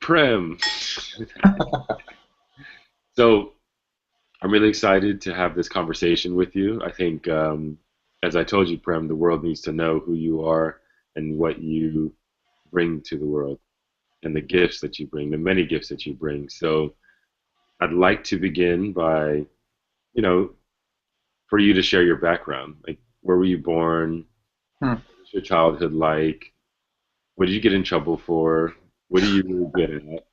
Prem. So I'm really excited to have this conversation with you. I think, as I told you, Prem, the world needs to know who you are and what you bring to the world and the gifts that you bring, the many gifts that you bring. So I'd like to begin by, you know, for you to share your background. Like, where were you born? Hmm. What was your childhood like? What did you get in trouble for? What are you really good at?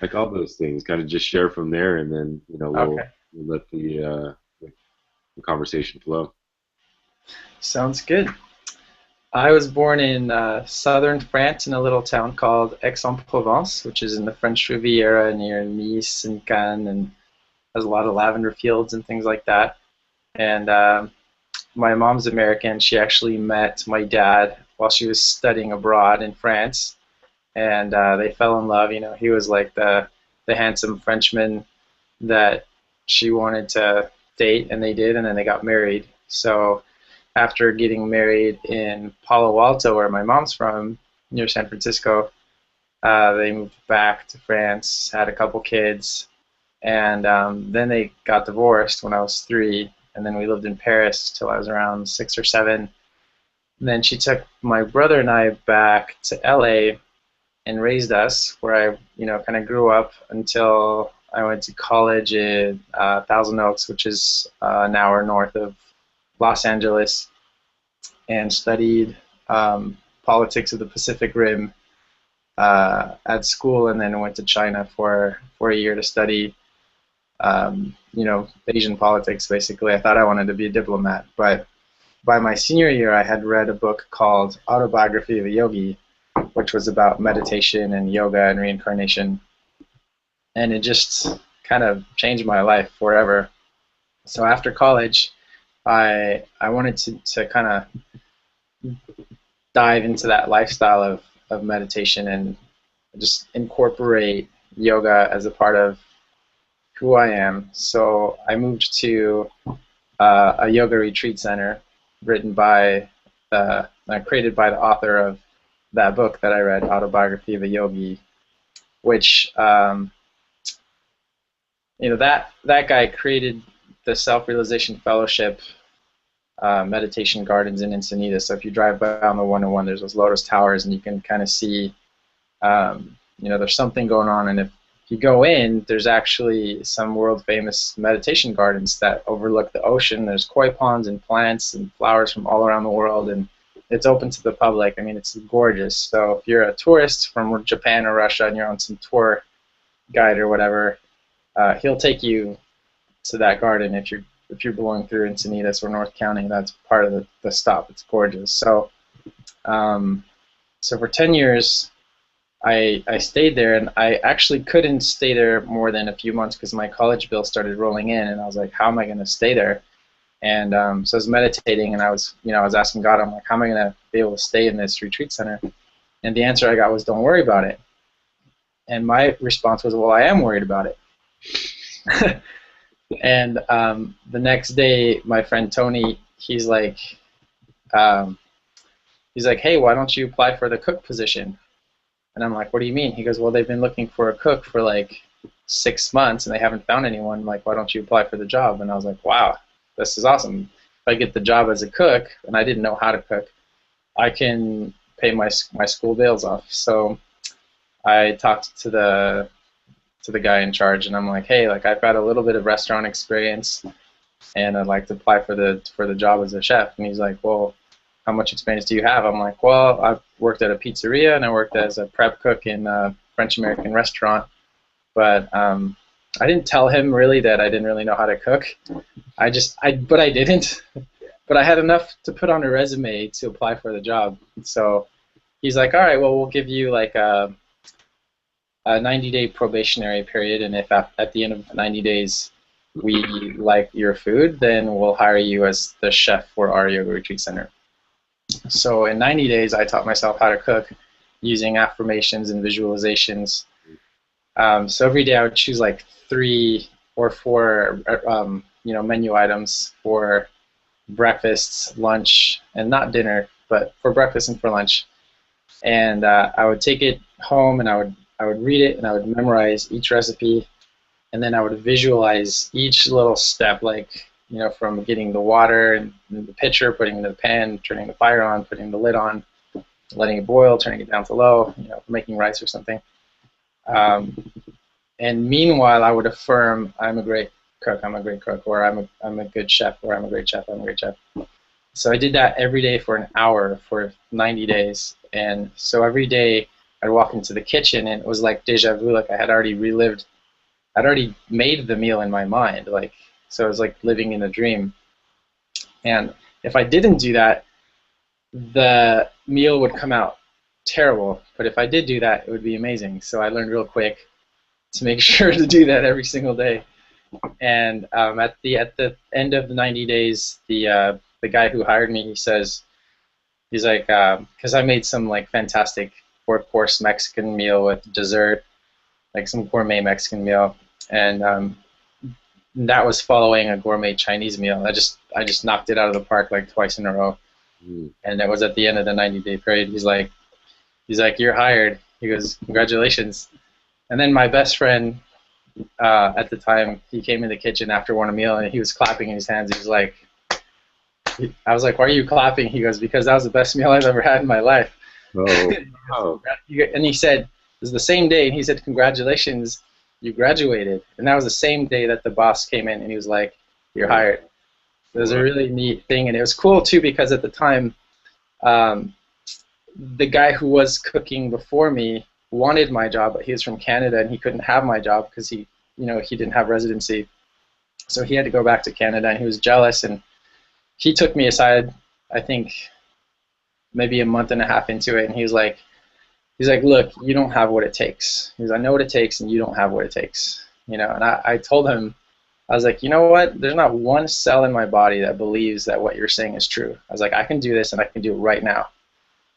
Like all those things, kind of just share from there, and then Okay, we'll let the conversation flow. sounds good. I was born in southern France in a little town called Aix-en-Provence, which is in the French Riviera near Nice and Cannes, and has a lot of lavender fields and things like that. And my mom's American. She actually met my dad while she was studying abroad in France, and they fell in love. You know, he was like the handsome Frenchman that she wanted to date, and they did, and then they got married. So after getting married in Palo Alto, where my mom's from, near San Francisco, they moved back to France, had a couple kids, and then they got divorced when I was 3, and then we lived in Paris till I was around 6 or 7. And then she took my brother and I back to LA and raised us, where I, kind of grew up until I went to college in Thousand Oaks, which is an hour north of Los Angeles, and studied politics of the Pacific Rim at school, and then went to China for a year to study, Asian politics. Basically, I thought I wanted to be a diplomat, but by my senior year, I had read a book called Autobiography of a Yogi, which was about meditation and yoga and reincarnation, and it just kind of changed my life forever. So after college, I wanted to kind of dive into that lifestyle of meditation and just incorporate yoga as a part of who I am. So I moved to a yoga retreat center written by created by the author of that book that I read, Autobiography of a Yogi, which that guy created the Self Realization Fellowship meditation gardens in Encinitas. So if you drive by on the 101, there's those lotus towers, and you can kind of see, there's something going on. And if you go in, there's actually some world famous meditation gardens that overlook the ocean. There's koi ponds and plants and flowers from all around the world, and it's open to the public. I mean, it's gorgeous. So if you're a tourist from Japan or Russia and you're on some tour guide or whatever, he'll take you to that garden if you're blowing through Encinitas or North County. That's part of the stop. It's gorgeous. Um, so for 10 years, I stayed there, and I actually couldn't stay there more than a few months because my college bill started rolling in, and I was like, how am I going to stay there? And so I was meditating, and I was asking God, I'm like, how am I going to be able to stay in this retreat center? And the answer I got was, don't worry about it. And my response was, well, I am worried about it. And the next day, my friend Tony, um, he's like, hey, why don't you apply for the cook position? And I'm like, what do you mean? He goes, well, they've been looking for a cook for like 6 months and they haven't found anyone. Like, why don't you apply for the job? And I was like, wow, this is awesome. If I get the job as a cook, and I didn't know how to cook, I can pay my school bills off. So I talked to the guy in charge, and I'm like, hey, like I've got a little bit of restaurant experience, and I'd like to apply for the job as a chef. And he's like, well, how much experience do you have? I'm like, well, I've worked at a pizzeria and I worked as a prep cook in a French American restaurant, but I didn't tell him really that I didn't really know how to cook. But I didn't. But I had enough to put on a resume to apply for the job. So he's like, all right, well, we'll give you like a 90-day probationary period, and if at the end of 90 days we like your food, then we'll hire you as the chef for our yoga retreat center. So in 90 days, I taught myself how to cook using affirmations and visualizations. So every day I would choose like 3 or 4, menu items for breakfast, lunch, and not dinner, but for breakfast and for lunch. And I would take it home, and I would I would read it and I would memorize each recipe, and then I would visualize each little step, like, from getting the water in the pitcher, putting it in the pan, turning the fire on, putting the lid on, letting it boil, turning it down to low, making rice or something. Um, and meanwhile, I would affirm, I'm a great cook, I'm a great cook, or I'm a good chef, or I'm a great chef, I'm a great chef. So I did that every day for an hour for 90 days. And so every day I'd walk into the kitchen and it was like deja vu, like I had already relived, I'd already made the meal in my mind. Like, so it was like living in a dream. And if I didn't do that, the meal would come out terrible. But if I did do that, it would be amazing. So I learned real quick to make sure to do that every single day. And at the end of the 90 days, the guy who hired me, he's like, because I made some like fantastic 4-course Mexican meal with dessert, like some gourmet Mexican meal, and that was following a gourmet Chinese meal. I just knocked it out of the park like twice in a row, Mm. and it was at the end of the 90-day period. He's like, you're hired. He goes, congratulations. And then my best friend at the time, he came in the kitchen after one meal and he was clapping in his hands. He was like, I was like, why are you clapping? He goes, because that was the best meal I've ever had in my life. Oh, wow. And he said, it was the same day, and he said, congratulations, you graduated. And that was the same day that the boss came in and he was like, you're hired. It was a really neat thing, and it was cool too because at the time, um, the guy who was cooking before me wanted my job, but he was from Canada and he couldn't have my job because he didn't have residency. So he had to go back to Canada, and he was jealous, and he took me aside, I think maybe a month and a half into it, and he's like, look, you don't have what it takes. He goes, I know what it takes, and you don't have what it takes. And I told him, I was like, you know what? There's not one cell in my body that believes that what you're saying is true. I was like, I can do this, and I can do it right now.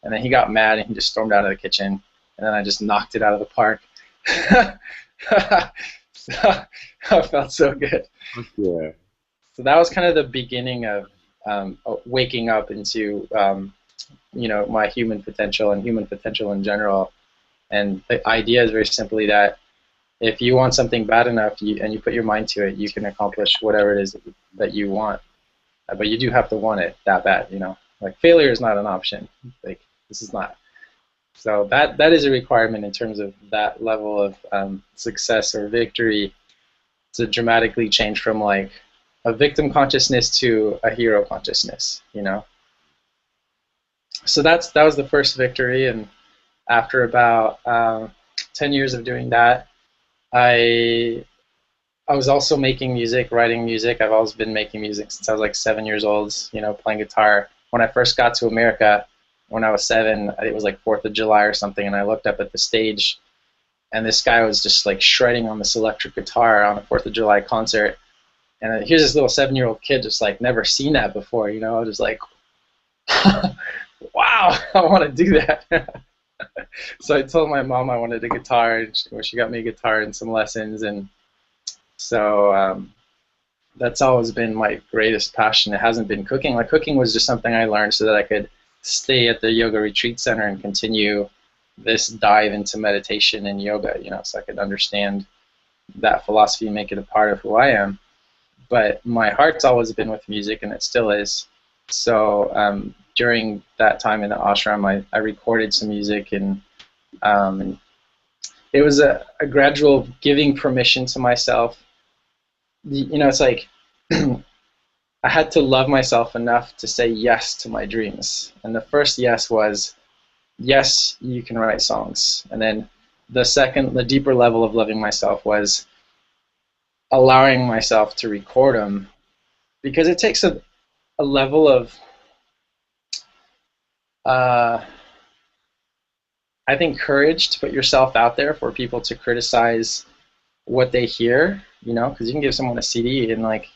And then he got mad, and he just stormed out of the kitchen, and then I just knocked it out of the park. So, I felt so good. Yeah. So that was kind of the beginning of waking up into my human potential and human potential in general. And the idea is very simply that if you want something bad enough and you put your mind to it, you can accomplish whatever it is that you want. But you do have to want it that bad, Like failure is not an option. Like this is not. So that is a requirement in terms of that level of success or victory to dramatically change from like a victim consciousness to a hero consciousness. So that was the first victory, and after about 10 years of doing that, I was also making music, writing music. I've always been making music since I was like 7 years old, playing guitar. When I first got to America, when I was 7, it was like 4th of July or something, and I looked up at the stage, and this guy was just like shredding on this electric guitar on a 4th of July concert. And here's this little 7-year-old kid just like never seen that before, I was just like, wow, I want to do that. So I told my mom I wanted a guitar, and she got me a guitar and some lessons. And so that's always been my greatest passion. It hasn't been cooking. Like cooking was just something I learned so that I could stay at the yoga retreat center and continue this dive into meditation and yoga, so I could understand that philosophy and make it a part of who I am. But my heart's always been with music, and it still is. So during that time in the ashram, I recorded some music, and it was a gradual giving permission to myself. It's like I had to love myself enough to say yes to my dreams. And the first yes was, yes, you can write songs. And then the deeper level of loving myself was allowing myself to record them, because it takes a level of I think courage to put yourself out there for people to criticize what they hear, because you can give someone a CD and like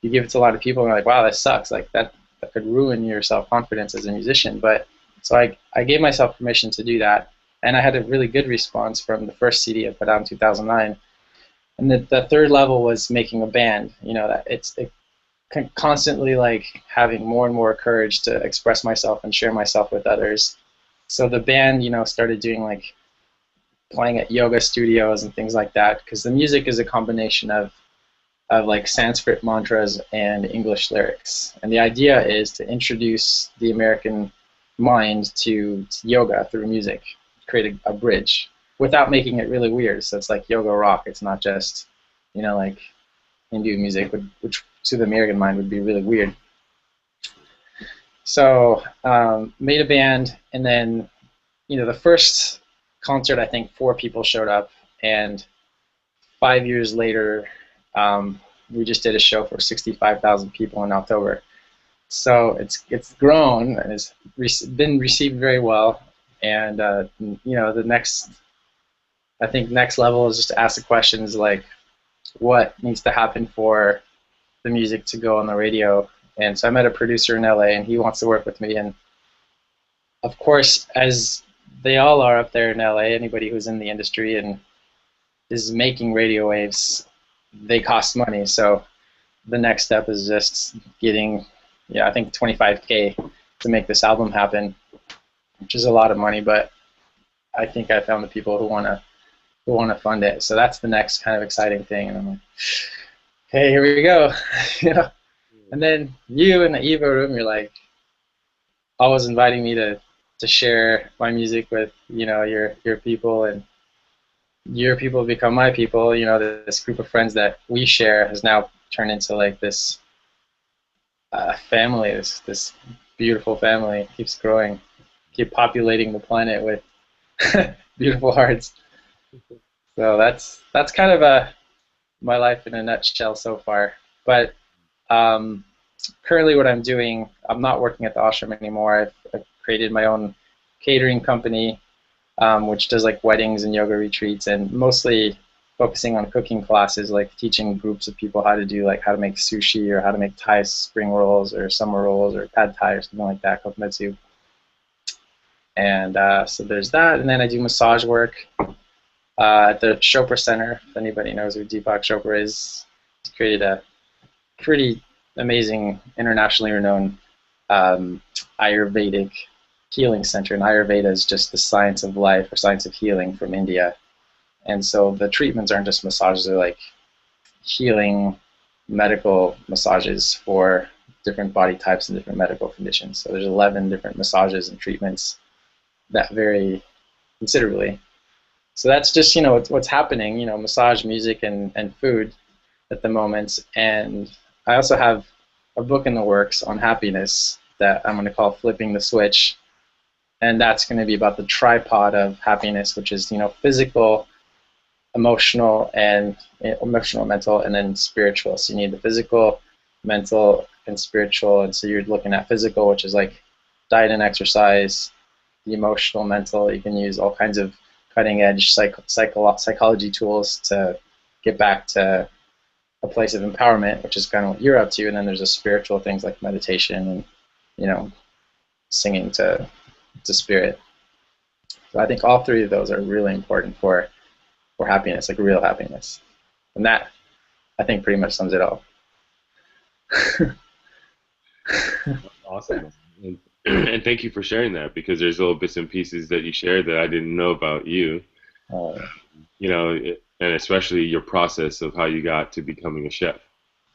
you give it to a lot of people and they're like, wow, that sucks, like that could ruin your self-confidence as a musician. But so I gave myself permission to do that, and I had a really good response from the first CD I put out in 2009. And the third level was making a band, that it's constantly like having more and more courage to express myself and share myself with others. So the band, started doing like playing at yoga studios and things like that, because the music is a combination of like Sanskrit mantras and English lyrics. And the idea is to introduce the American mind to yoga through music, create a bridge without making it really weird. So it's like yoga rock. It's not just, like Hindu music, which to the American mind would be really weird. So made a band, and then the first concert, I think 4 people showed up, and 5 years later, we just did a show for 65,000 people in October. So it's grown and it's been received very well. And the next level is just to ask the questions like, what needs to happen for the music to go on the radio? And so I met a producer in LA, and he wants to work with me. And of course, as they all are up there in LA, anybody who's in the industry and is making radio waves, they cost money. So the next step is just getting, I think 25K to make this album happen, which is a lot of money, but I think I found the people who want to fund it. So that's the next kind of exciting thing. And I'm like, hey, here we go. And then you in the EvoRoom, you're like always inviting me to share my music with your people, and your people become my people. This group of friends that we share has now turned into like this family. This beautiful family keeps growing, keep populating the planet with beautiful hearts. So that's kind of my life in a nutshell so far. But currently, what I'm doing, I'm not working at the ashram anymore. I've created my own catering company, which does like weddings and yoga retreats, and mostly focusing on cooking classes, like teaching groups of people how to make sushi, or how to make Thai spring rolls or summer rolls or pad Thai or something like that, coconut soup. And so there's that. And then I do massage work at the Chopra Center. If anybody knows who Deepak Chopra is, he's created a pretty amazing, internationally renowned Ayurvedic healing center. And Ayurveda is just the science of life or science of healing from India. And so the treatments aren't just massages, they're like healing medical massages for different body types and different medical conditions. So there's 11 different massages and treatments that vary considerably. So that's just, what's happening, massage, music, and food at the moment. And I also have a book in the works on happiness that I'm going to call Flipping the Switch. And that's going to be about the tripod of happiness, which is, physical, emotional, mental, and then spiritual. So you need the physical, mental, and spiritual. And so you're looking at physical, which is like diet and exercise. The emotional, mental, you can use all kinds of cutting-edge psychology tools to get back to a place of empowerment, which is kind of what you're up to. And then there's the spiritual things like meditation and, singing to spirit. So I think all three of those are really important for happiness, like real happiness. And that, I think, pretty much sums it all. Awesome. And thank you for sharing that, because there's little bits and pieces that you shared that I didn't know about you. And especially your process of how you got to becoming a chef.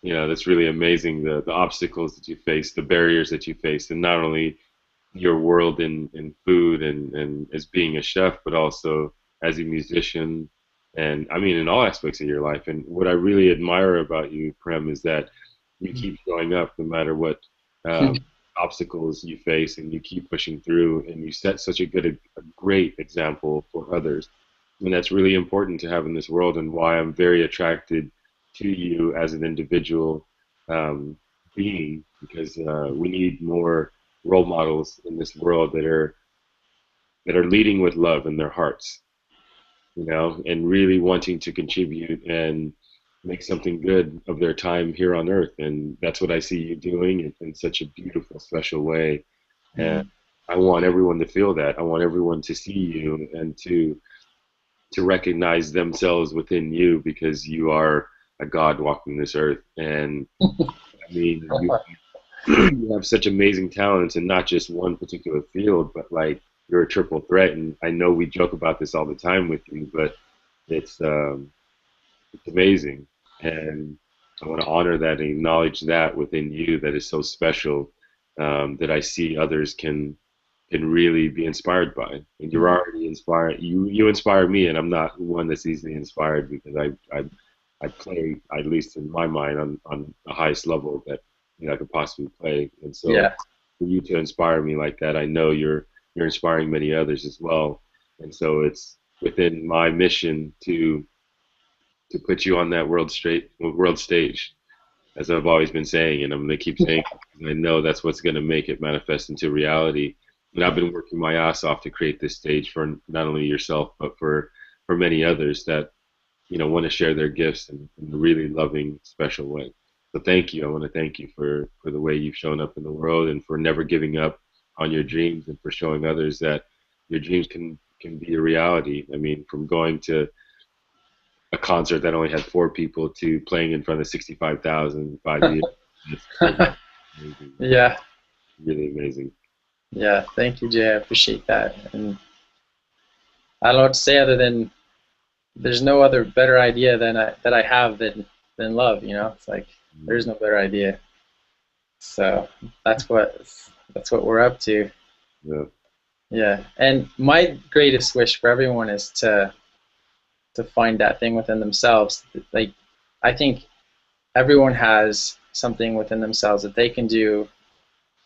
That's really amazing, the obstacles that you faced, the barriers that you faced, and not only your world in food and as being a chef, but also as a musician, and I mean in all aspects of your life. And what I really admire about you, Prem, is that you keep showing up no matter what obstacles you face, and you keep pushing through, and you set such a great example for others. And that's really important to have in this world, and why I'm very attracted to you as an individual being, because we need more role models in this world that are leading with love in their hearts, and really wanting to contribute and make something good of their time here on earth. And that's what I see you doing in such a beautiful, special way. And I want everyone to feel that. I want everyone to see you and to recognize themselves within you, because you are a God walking this earth. And I mean, you have such amazing talents, and not just one particular field, but like you're a triple threat, and I know we joke about this all the time with you, but it's it's amazing, and I want to honor that and acknowledge that within you that is so special, that I see others can really be inspired by. And you're already inspired. You inspire me, and I'm not one that's easily inspired because I play, at least in my mind, on the highest level that I could possibly play. And so Yeah. for you to inspire me like that, I know you're inspiring many others as well. And so it's within my mission to put you on that world stage, as I've always been saying, and I'm going to keep saying it because I know that's what's going to make it manifest into reality. And I've been working my ass off to create this stage for not only yourself, but for many others that want to share their gifts in a really loving, special way. So thank you. I want to thank you for the way you've shown up in the world and for never giving up on your dreams and for showing others that your dreams can be a reality. I mean, from going to a concert that only had four people to playing in front of 65,000 in 5 years. It's amazing. Yeah. Really amazing. Yeah. Thank you, Jay. I appreciate that. And I don't know what to say other than there's no other better idea that I have than love. It's like there's no better idea. So that's what that's what we're up to. Yeah. Yeah. And my greatest wish for everyone is to find that thing within themselves. Like I think everyone has something within themselves that they can do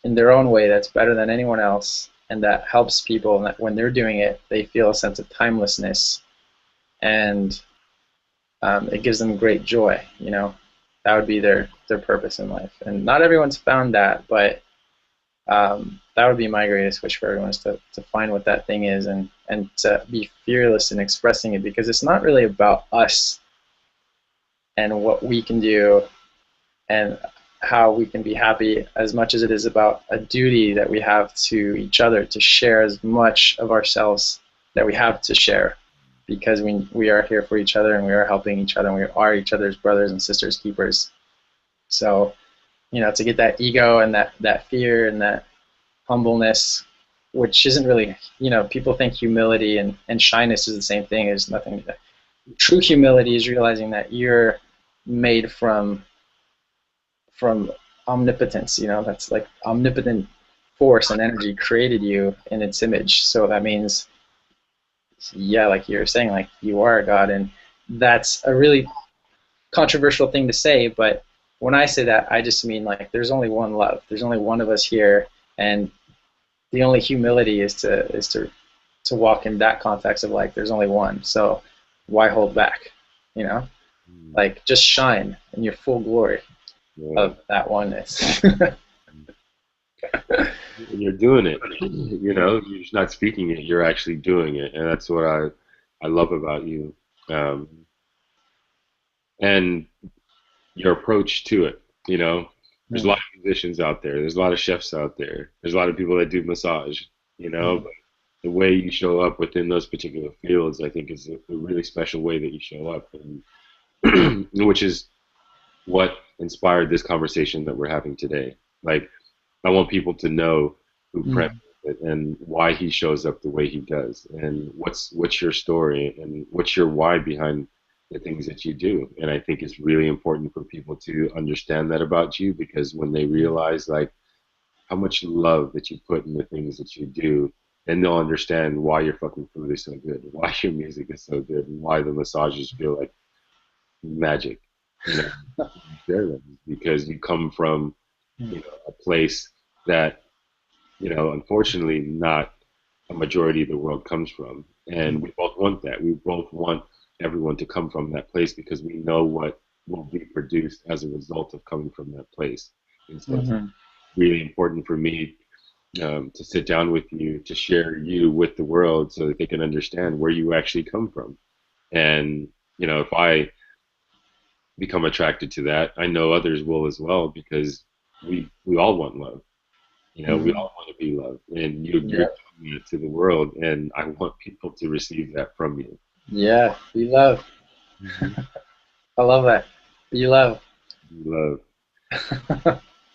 in their own way that's better than anyone else, and that helps people, and that when they're doing it they feel a sense of timelessness, and it gives them great joy. That would be their purpose in life, and not everyone's found that, but that would be my greatest wish for everyone, is to find what that thing is, and to be fearless in expressing it, because it's not really about us and what we can do and how we can be happy as much as it is about a duty that we have to each other to share as much of ourselves that we have to share, because we are here for each other, and we are helping each other, and we are each other's brothers and sisters keepers. So to get that ego and that fear and that humbleness, which isn't really, people think humility and shyness is the same thing. Is nothing. True humility is realizing that you're made from omnipotence. That's like omnipotent force and energy created you in its image. So that means, yeah, like you're saying, like you are a god, and that's a really controversial thing to say, but when I say that, I just mean like there's only one love. There's only one of us here, and the only humility is to walk in that context of like there's only one. So why hold back? You know, like just shine in your full glory Yeah. of that oneness. And you're doing it. You're just not speaking it. You're actually doing it, and that's what I love about you, um, and your approach to it. There's a lot of musicians out there. There's a lot of chefs out there. There's a lot of people that do massage. But the way you show up within those particular fields, I think, is a really special way that you show up, and which is what inspired this conversation that we're having today. Like, I want people to know who Prem is and why he shows up the way he does, and what's your story and what's your why behind the things that you do. And I think it's really important for people to understand that about you, because when they realize like how much love that you put in the things that you do, then they'll understand why your fucking food is so good, why your music is so good, and why the massages feel like magic. Share them because you come from a place that unfortunately not a majority of the world comes from, and we both want that. We both want everyone to come from that place because we know what will be produced as a result of coming from that place. And so it's really important for me to sit down with you, to share you with the world so that they can understand where you actually come from. And if I become attracted to that, I know others will as well, because we all want love. We all want to be loved, and you're Yeah. giving it to the world, and I want people to receive that from you. Yeah. Be love. Mm-hmm. I love that. Be love. Love,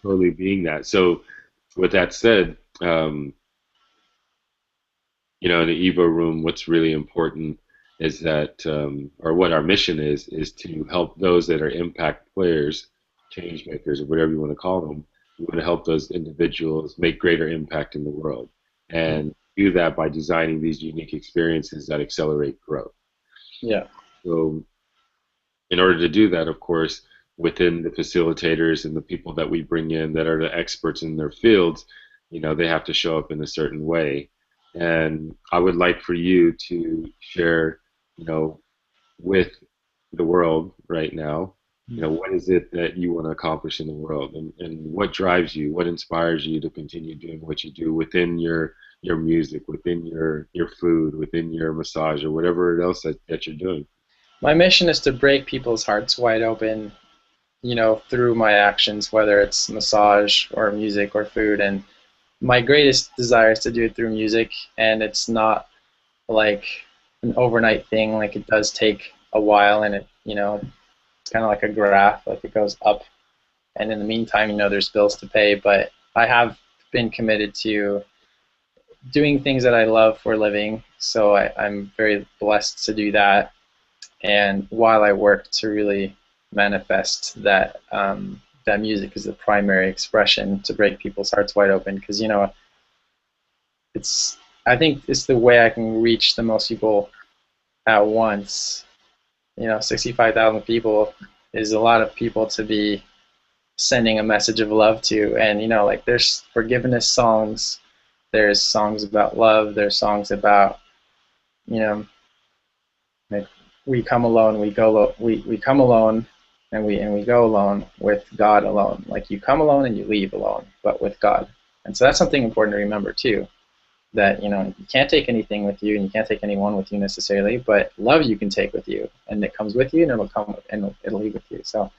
totally being that. So, with that said, in the Evo room, what's really important is that, or what our mission is to help those that are impact players, change makers, or whatever you want to call them. We want to help those individuals make greater impact in the world, and do that by designing these unique experiences that accelerate growth. Yeah. So, in order to do that, of course, within the facilitators and the people that we bring in that are the experts in their fields, they have to show up in a certain way. And I would like for you to share, you know, with the world right now, what is it that you want to accomplish in the world, and what drives you, what inspires you to continue doing what you do within your music, within your food, within your massage, or whatever else that you're doing. My mission is to break people's hearts wide open, through my actions, whether it's massage or music or food. And my greatest desire is to do it through music, and it's not like an overnight thing. Like, it does take a while, and it's kind of like a graph, like it goes up. And in the meantime, there's bills to pay, but I have been committed to doing things that I love for a living. So I'm very blessed to do that. And while I work to really manifest that, that music is the primary expression to break people's hearts wide open, because it's I think it's the way I can reach the most people at once. 65,000 people is a lot of people to be sending a message of love to. And like, there's forgiveness songs, there's songs about love, there's songs about, like, we come alone, we come alone, and we go alone with God alone. Like, you come alone and you leave alone, but with God. And so that's something important to remember too, that you can't take anything with you, and you can't take anyone with you necessarily, but love you can take with you, and it comes with you, and it'll leave with you. So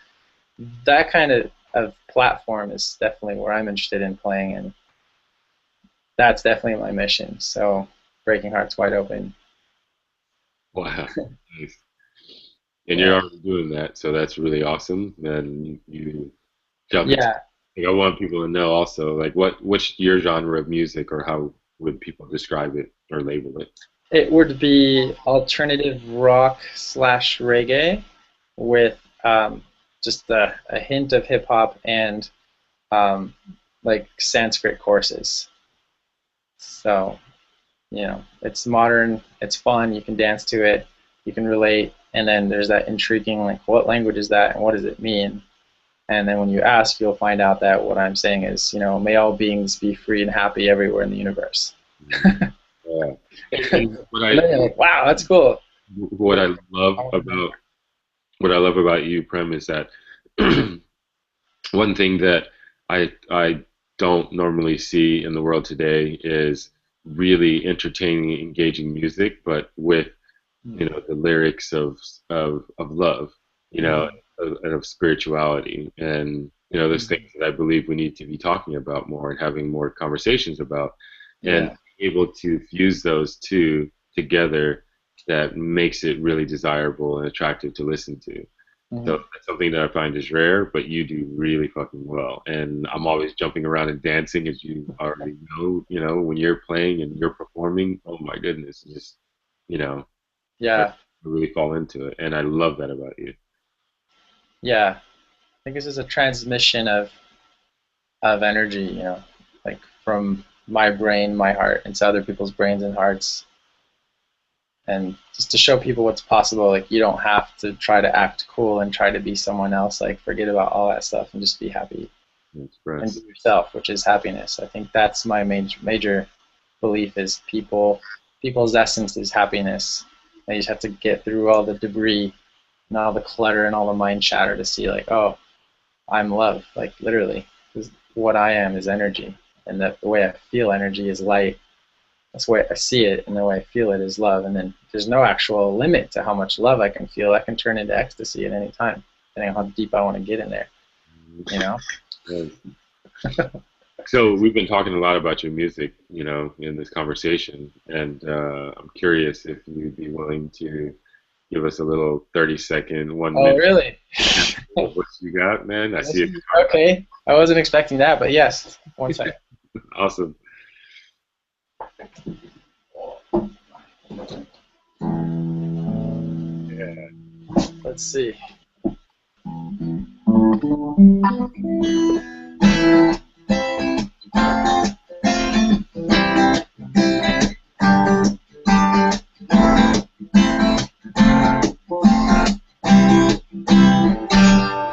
that kind of platform is definitely where I'm interested in playing, and that's definitely my mission. So breaking hearts wide open. Wow. Nice. And you're Yeah. already doing that, so that's really awesome. And you jump into. Yeah. Like, I want people to know also, like, what's your genre of music, or how would people describe it or label it? It would be alternative rock slash reggae with just a hint of hip hop and um, like Sanskrit courses. So, it's modern, it's fun, you can dance to it, you can relate, and then there's that intriguing, like, what language is that and what does it mean? And then when you ask, you'll find out that what I'm saying is, may all beings be free and happy everywhere in the universe. Yeah. And And then you're like, wow, that's cool. what I love about what I love about you, Prem, is that one thing that I don't normally see in the world today is really entertaining, engaging music, but with the lyrics of love, and of spirituality, and those things that I believe we need to be talking about more and having more conversations about, and Yeah. able to fuse those two together, that makes it really desirable and attractive to listen to. So Mhm. that's something that I find is rare, but you do really fucking well. And I'm always jumping around and dancing, as you already know. When you're playing and you're performing, oh my goodness, just you know, I Yeah. really fall into it, and I love that about you. Yeah. I think this is a transmission of energy, like from my brain, my heart, into other people's brains and hearts. And just to show people what's possible, like, you don't have to try to act cool and try to be someone else. Like, forget about all that stuff and just be happy and be Express. yourself, which is happiness. I think that's my major belief, is people's essence is happiness. And you just have to get through all the debris and all the clutter and all the mind chatter to see, like, oh, I'm love. Like, literally, 'cause what I am is energy, and that the way I feel energy is light. That's the way I see it, and the way I feel it is love. And then there's no actual limit to how much love I can feel. I can turn into ecstasy at any time, depending on how deep I want to get in there. You know? Yeah. So we've been talking a lot about your music, in this conversation, and I'm curious if you'd be willing to give us a little 30-second, one Oh, minute really? of what you got, man. I see it. Okay. I wasn't expecting that, but yes. One second. Awesome. Yeah. Let's see.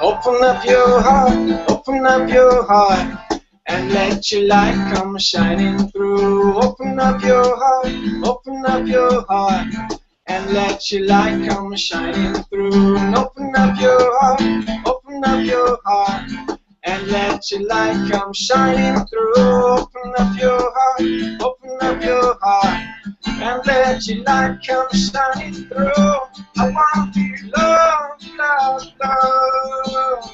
Open up your heart, and let your light come shining through. Open up your heart, and let your light come shining through. And open up your heart, and let your light come shining through. Open up your heart, and let your light come shining through. I want to be loved, loved, loved.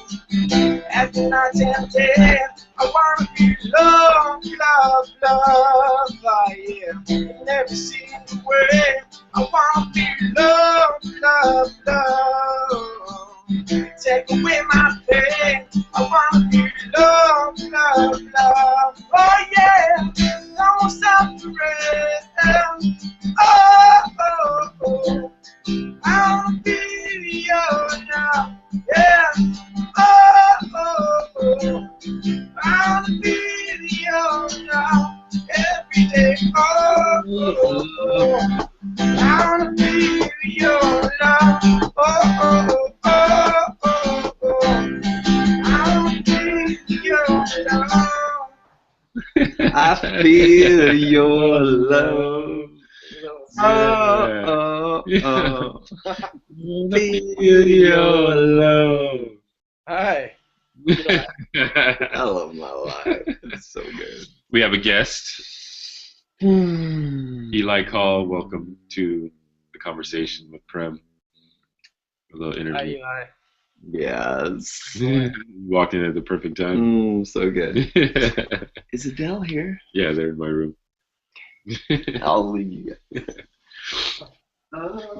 At the night and day, I want to be loved, loved, loved by you. In every single way, I want to be loved, loved, loved. Take away my pain, I want to be loved, loved, loved. Oh yeah, I won't stop to rest. Oh, oh, oh. I want to be yours now, yeah. Oh, oh, oh. I want to be yours now, every day. Oh, oh, oh. I want to be yours now. Oh, oh, oh, oh, oh. I want to be yours now. I feel your love. Oh, oh, oh. Feel your love. Hi. I love my life. It's so good. We have a guest, Eli Call. Welcome to the conversation with Prem. A little Hi, interview. Eli. Yes. You walked in at the perfect time. So good. Is Adele here? Yeah, they're in my room. I'll leave you guys.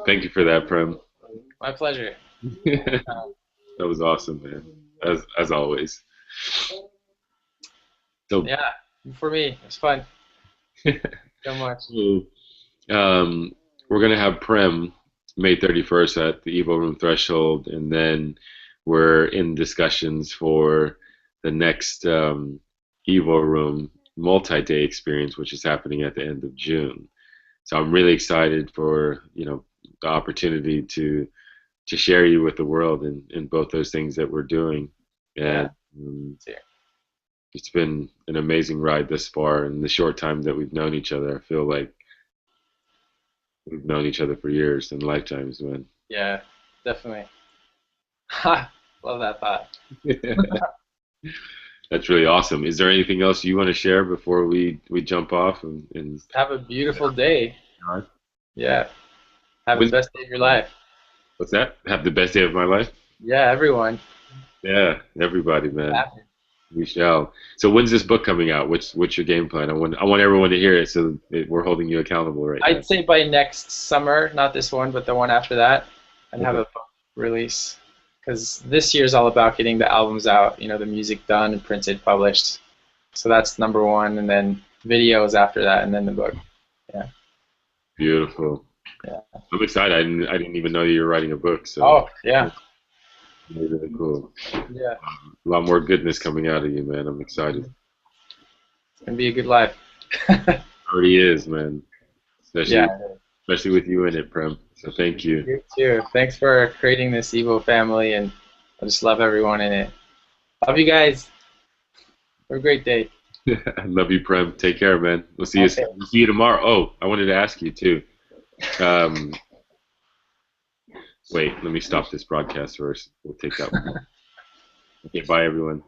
Thank you for that, Prem. My pleasure. That was awesome, man. As always. So, Yeah, for me, it was fun. So much. we're gonna have Prem May 31st at the EvoRoom Threshold, and then we're in discussions for the next EvoRoom multi-day experience, which is happening at the end of June. So I'm really excited for the opportunity to share you with the world in both those things that we're doing. And it's been an amazing ride thus far. In the short time that we've known each other, I feel like we've known each other for years and lifetimes, man. Yeah, definitely. Ha! Love that thought. That's really awesome. Is there anything else you want to share before we jump off and Have a beautiful day. Yeah. Have the best day of your life. What's that? Have the best day of my life? Yeah, everyone. Yeah, everybody, man. Happy. We shall. So when's this book coming out? What's your game plan? I want everyone to hear it, so we're holding you accountable right now. I'd say by next summer, not this one, but the one after that, and have a book release. Because this year's all about getting the albums out, the music done and printed, published. So that's number one, and then videos after that, and then the book. Yeah. Beautiful. Yeah. I'm excited. I didn't even know you were writing a book. So. Oh yeah. Really cool. Yeah. A lot more goodness coming out of you, man. I'm excited. It's gonna be a good life. Already is, man. Especially with you in it, Prem. So thank you. You too. Thanks for creating this Evo family, and I just love everyone in it. Love you guys. Have a great day. I love you, Prem. Take care, man. We'll see you. We'll see you tomorrow. Oh, I wanted to ask you too. Wait, let me stop this broadcast first. We'll take that one. Okay, bye, everyone.